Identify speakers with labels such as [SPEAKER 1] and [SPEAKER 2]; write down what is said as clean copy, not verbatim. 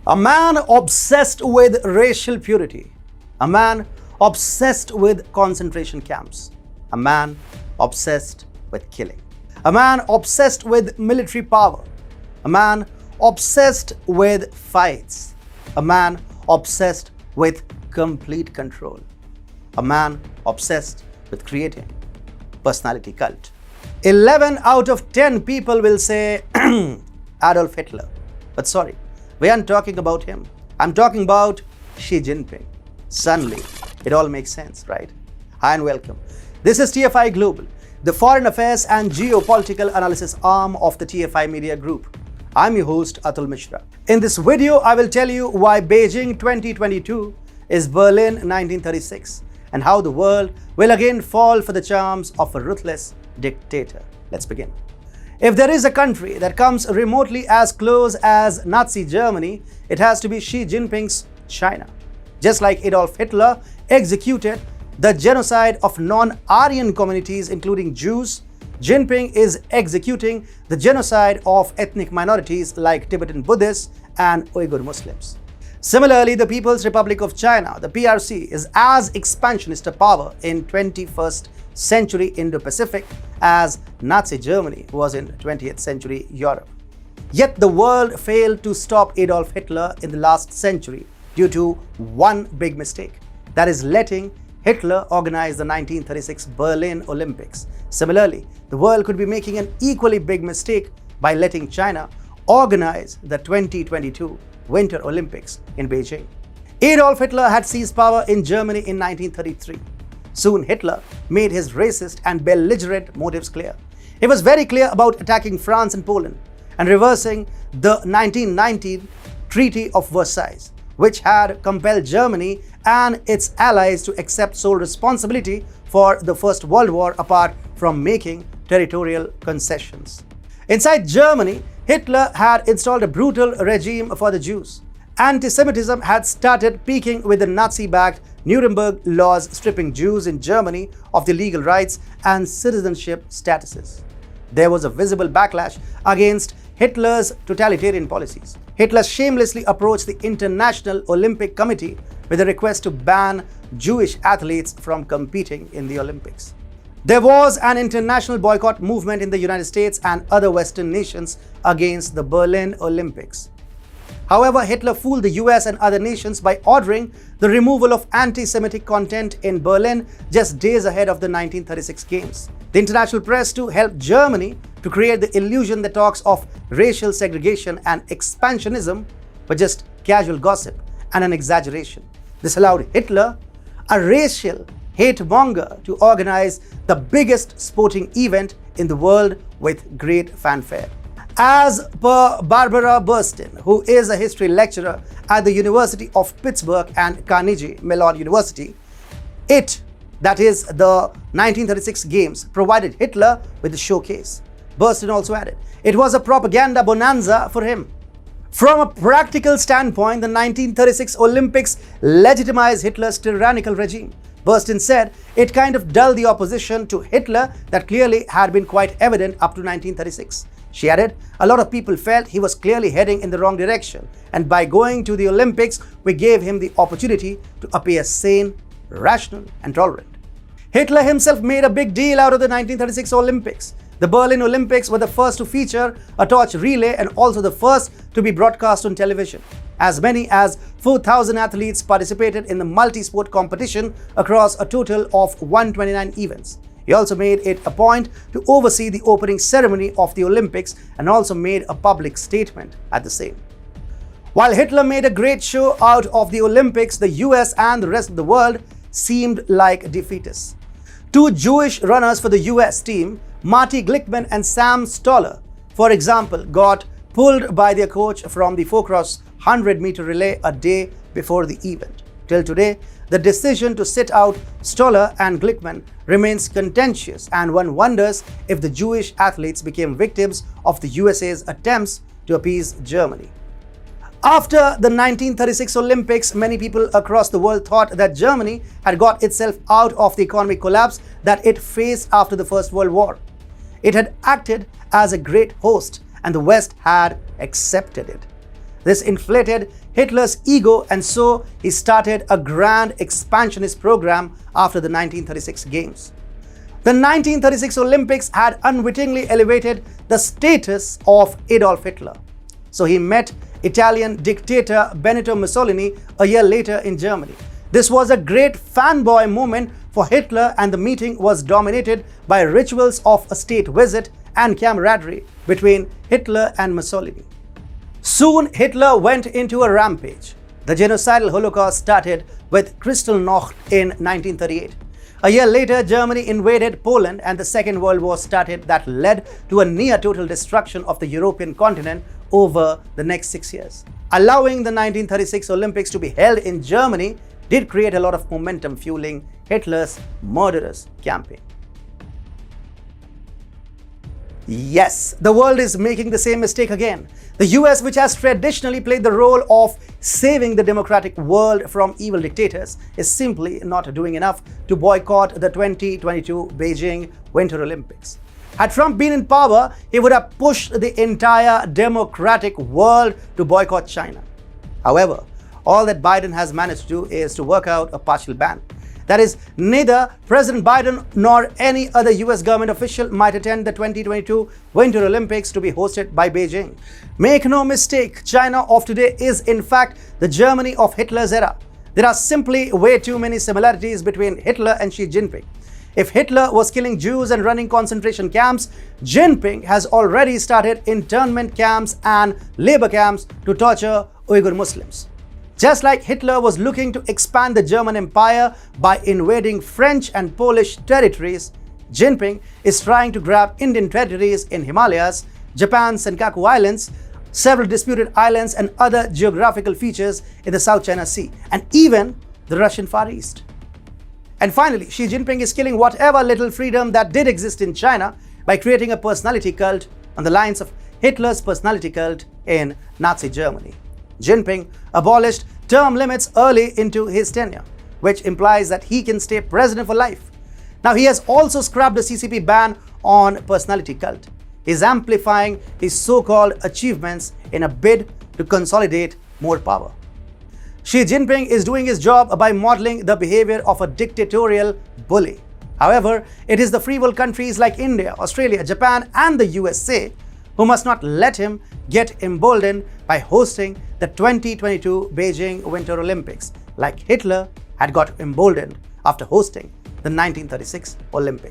[SPEAKER 1] A man obsessed with racial purity. A man obsessed with concentration camps. A man obsessed with killing. A man obsessed with military power. A man obsessed with fights. A man obsessed with complete control. A man obsessed with creating personality cult. 11 out of 10 people will say Adolf Hitler. But sorry, we aren't talking about him. I'm talking about Xi Jinping. Suddenly, it all makes sense, right? Hi and welcome. This is TFI Global, the foreign affairs and geopolitical analysis arm of the TFI Media Group. I'm your host, Atul Mishra. In this video, I will tell you why Beijing 2022 is Berlin 1936 and how the world will again fall for the charms of a ruthless dictator. Let's begin. If there is a country that comes remotely as close as Nazi Germany, it has to be Xi Jinping's China. Just like Adolf Hitler executed the genocide of non-Aryan communities, including Jews, Jinping is executing the genocide of ethnic minorities like Tibetan Buddhists and Uyghur Muslims. Similarly, the People's Republic of China, the PRC, is as expansionist a power in 21st century Indo-Pacific as Nazi Germany was in 20th century Europe. Yet the world failed to stop Adolf Hitler in the last century due to one big mistake, that is letting Hitler organize the 1936 Berlin Olympics. Similarly, the world could be making an equally big mistake by letting China organize the 2022 Winter Olympics in Beijing. Adolf Hitler had seized power in Germany in 1933. Soon Hitler made his racist and belligerent motives clear. He was very clear about attacking France and Poland and reversing the 1919 Treaty of Versailles, which had compelled Germany and its allies to accept sole responsibility for the First World War apart from making territorial concessions. Inside Germany, Hitler had installed a brutal regime for the Jews. Anti-Semitism had started peaking with the Nazi-backed Nuremberg laws stripping Jews in Germany of their legal rights and citizenship statuses. There was a visible backlash against Hitler's totalitarian policies. Hitler shamelessly approached the International Olympic Committee with a request to ban Jewish athletes from competing in the Olympics. There was an international boycott movement in the United States and other Western nations against the Berlin Olympics. However, Hitler fooled the US and other nations by ordering the removal of anti-Semitic content in Berlin just days ahead of the 1936 Games. The international press too helped Germany to create the illusion that talks of racial segregation and expansionism were just casual gossip and an exaggeration. This allowed Hitler, a racial hate-monger, to organize the biggest sporting event in the world with great fanfare. As per Barbara Burstin, who is a history lecturer at the University of Pittsburgh and Carnegie Mellon University, that is the 1936 Games, provided Hitler with the showcase. Burstin also added, it was a propaganda bonanza for him. From a practical standpoint, the 1936 Olympics legitimized Hitler's tyrannical regime. Burstin said it kind of dulled the opposition to Hitler that clearly had been quite evident up to 1936. She added, a lot of people felt he was clearly heading in the wrong direction, and by going to the Olympics, we gave him the opportunity to appear sane, rational, and tolerant. Hitler himself made a big deal out of the 1936 Olympics. The Berlin Olympics were the first to feature a torch relay and also the first to be broadcast on television. As many as 4,000 athletes participated in the multi-sport competition across a total of 129 events. He also made it a point to oversee the opening ceremony of the Olympics and also made a public statement at the same. While Hitler made a great show out of the Olympics, the US and the rest of the world seemed like defeatists. Two Jewish runners for the US team, Marty Glickman and Sam Stoller, for example, got pulled by their coach from the 4x 100-meter relay a day before the event. Till today, the decision to sit out Stoller and Glickman remains contentious, and one wonders if the Jewish athletes became victims of the USA's attempts to appease Germany. After the 1936 Olympics, many people across the world thought that Germany had got itself out of the economic collapse that it faced after the First World War. It had acted as a great host and the West had accepted it. This inflated Hitler's ego, and so he started a grand expansionist program after the 1936 Games. The 1936 Olympics had unwittingly elevated the status of Adolf Hitler. So he met Italian dictator Benito Mussolini a year later in Germany. This was a great fanboy moment for Hitler, and the meeting was dominated by rituals of a state visit and camaraderie between Hitler and Mussolini. Soon, Hitler went into a rampage. The genocidal Holocaust started with Kristallnacht in 1938. A year later, Germany invaded Poland and the Second World War started that led to a near-total destruction of the European continent over the next 6 years. Allowing the 1936 Olympics to be held in Germany did create a lot of momentum, fueling Hitler's murderous campaign. Yes, the world is making the same mistake again. The US, which has traditionally played the role of saving the democratic world from evil dictators, is simply not doing enough to boycott the 2022 Beijing Winter Olympics. Had Trump been in power, he would have pushed the entire democratic world to boycott China. However, all that Biden has managed to do is to work out a partial ban. That is, neither President Biden nor any other US government official might attend the 2022 Winter Olympics to be hosted by Beijing. Make no mistake, China of today is in fact the Germany of Hitler's era. There are simply way too many similarities between Hitler and Xi Jinping. If Hitler was killing Jews and running concentration camps, Jinping has already started internment camps and labor camps to torture Uyghur Muslims. Just like Hitler was looking to expand the German Empire by invading French and Polish territories, Jinping is trying to grab Indian territories in Himalayas, Japan's Senkaku Islands, several disputed islands and other geographical features in the South China Sea, and even the Russian Far East. And finally, Xi Jinping is killing whatever little freedom that did exist in China by creating a personality cult on the lines of Hitler's personality cult in Nazi Germany. Jinping abolished term limits early into his tenure, which implies that he can stay president for life. Now, he has also scrapped the CCP ban on personality cult. He's amplifying his so-called achievements in a bid to consolidate more power. Xi Jinping is doing his job by modeling the behavior of a dictatorial bully. However, it is the free world countries like India, Australia, Japan, and the USA who must not let him get emboldened by hosting the 2022 Beijing Winter Olympics, like Hitler had got emboldened after hosting the 1936 Olympics.